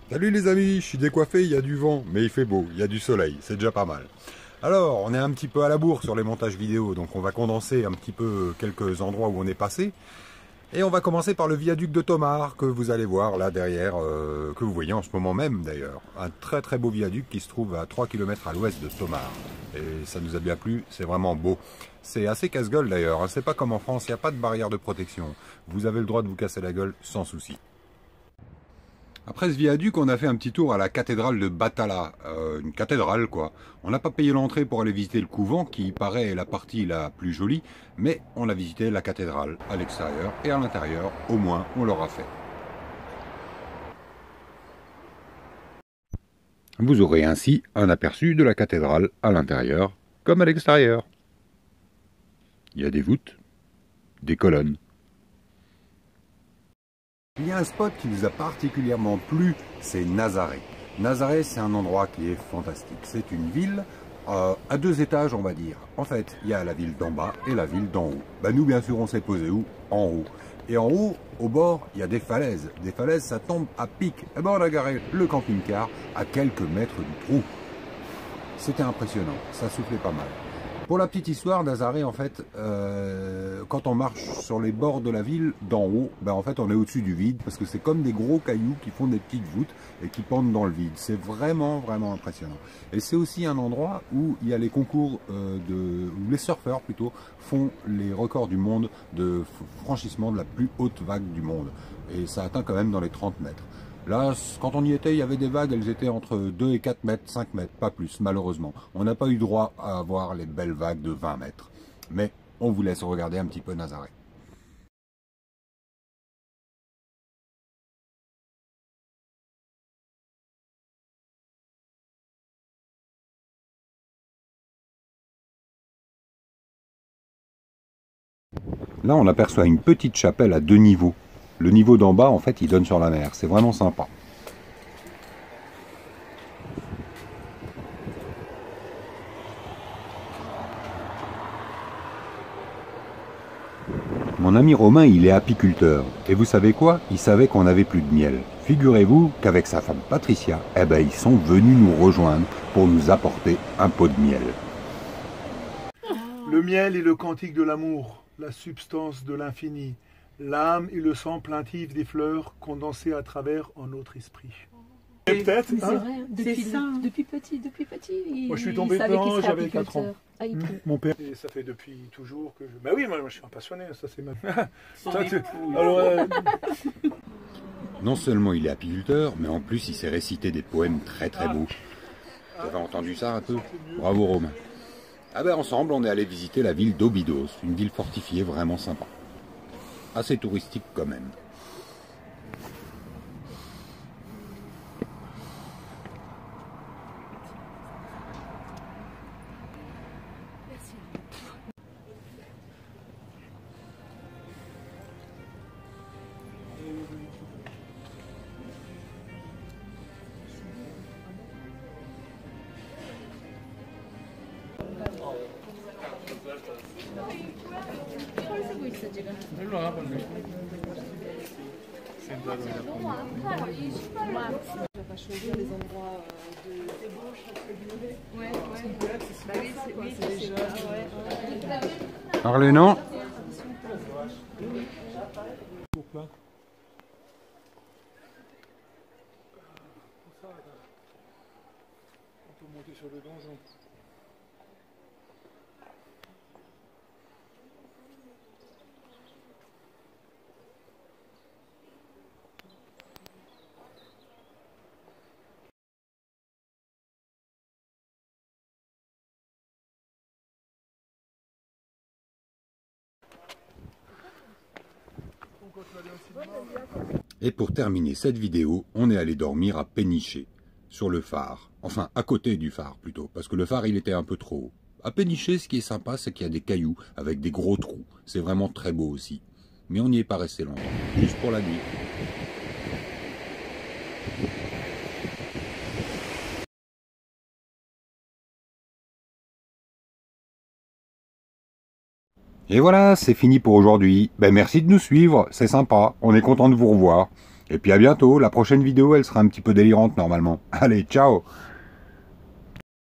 Salut les amis, je suis décoiffé, il y a du vent, mais il fait beau, il y a du soleil, c'est déjà pas mal. Alors, on est un petit peu à la bourre sur les montages vidéo, donc on va condenser un petit peu quelques endroits où on est passé. Et on va commencer par le viaduc de Tomar, que vous allez voir là derrière, que vous voyez en ce moment même d'ailleurs. Un très très beau viaduc qui se trouve à 3 km à l'ouest de Tomar. Et ça nous a bien plu, c'est vraiment beau. C'est assez casse-gueule d'ailleurs, hein. C'est pas comme en France, il n'y a pas de barrière de protection. Vous avez le droit de vous casser la gueule sans souci. Après ce viaduc, on a fait un petit tour à la cathédrale de Batala, une cathédrale quoi. On n'a pas payé l'entrée pour aller visiter le couvent, qui paraît la partie la plus jolie, mais on a visité la cathédrale à l'extérieur et à l'intérieur, au moins on l'aura fait. Vous aurez ainsi un aperçu de la cathédrale à l'intérieur comme à l'extérieur. Il y a des voûtes, des colonnes. Il y a un spot qui nous a particulièrement plu, c'est Nazaré. Nazaré, c'est un endroit qui est fantastique. C'est une ville à deux étages, on va dire. En fait, il y a la ville d'en bas et la ville d'en haut. Ben, nous, bien sûr, on s'est posé où? En haut. Et en haut, au bord, il y a des falaises. Des falaises, ça tombe à pic. Et ben, on a garé le camping-car à quelques mètres du trou. C'était impressionnant, ça soufflait pas mal. Pour la petite histoire, Nazaré, en fait, quand on marche sur les bords de la ville, d'en haut, ben en fait on est au-dessus du vide, parce que c'est comme des gros cailloux qui font des petites voûtes et qui pendent dans le vide. C'est vraiment, vraiment impressionnant. Et c'est aussi un endroit où il y a les concours, où les surfeurs plutôt, font les records du monde de franchissement de la plus haute vague du monde. Et ça atteint quand même dans les 30 mètres. Là, quand on y était, il y avait des vagues, elles étaient entre 2 et 4 mètres, 5 mètres, pas plus, malheureusement. On n'a pas eu droit à avoir les belles vagues de 20 mètres. Mais on vous laisse regarder un petit peu Nazaré. Là, on aperçoit une petite chapelle à deux niveaux. Le niveau d'en bas, en fait, il donne sur la mer. C'est vraiment sympa. Mon ami Romain, il est apiculteur. Et vous savez quoi? Il savait qu'on n'avait plus de miel. Figurez-vous qu'avec sa femme Patricia, eh ben, ils sont venus nous rejoindre pour nous apporter un pot de miel. Le miel est le cantique de l'amour, la substance de l'infini. L'âme est le sang plaintif des fleurs condensées à travers un autre esprit. Peut-être, C'est hein. vrai, depuis petit, Moi je suis tombé dedans, j'avais 4 ans. Il Mon père. Et ça fait depuis toujours que je. Bah oui, moi je suis un passionné, ça c'est ma. Toi, Alors, Non seulement il est apiculteur, mais en plus il sait réciter des poèmes très très beaux. Vous avez entendu ça un peu? Bravo Romain. Ah ben ensemble on est allé visiter la ville d'Obidos, une ville fortifiée vraiment sympa. Assez touristique quand même. 일로 와 빨리. On va choisir les endroits de débauche entre guillemets. Ouais, ouais. Bah oui, c'est déjà. Parlez non? Pourquoi? On peut monter sur le donjon. Et pour terminer cette vidéo, on est allé dormir à Péniché, sur le phare. Enfin, à côté du phare plutôt, parce que le phare il était un peu trop haut. À Péniché, ce qui est sympa, c'est qu'il y a des cailloux avec des gros trous. C'est vraiment très beau aussi. Mais on n'y est pas resté longtemps, juste pour la nuit. Et voilà, c'est fini pour aujourd'hui. Ben merci de nous suivre, c'est sympa, on est content de vous revoir. Et puis à bientôt, la prochaine vidéo, elle sera un petit peu délirante normalement. Allez, ciao!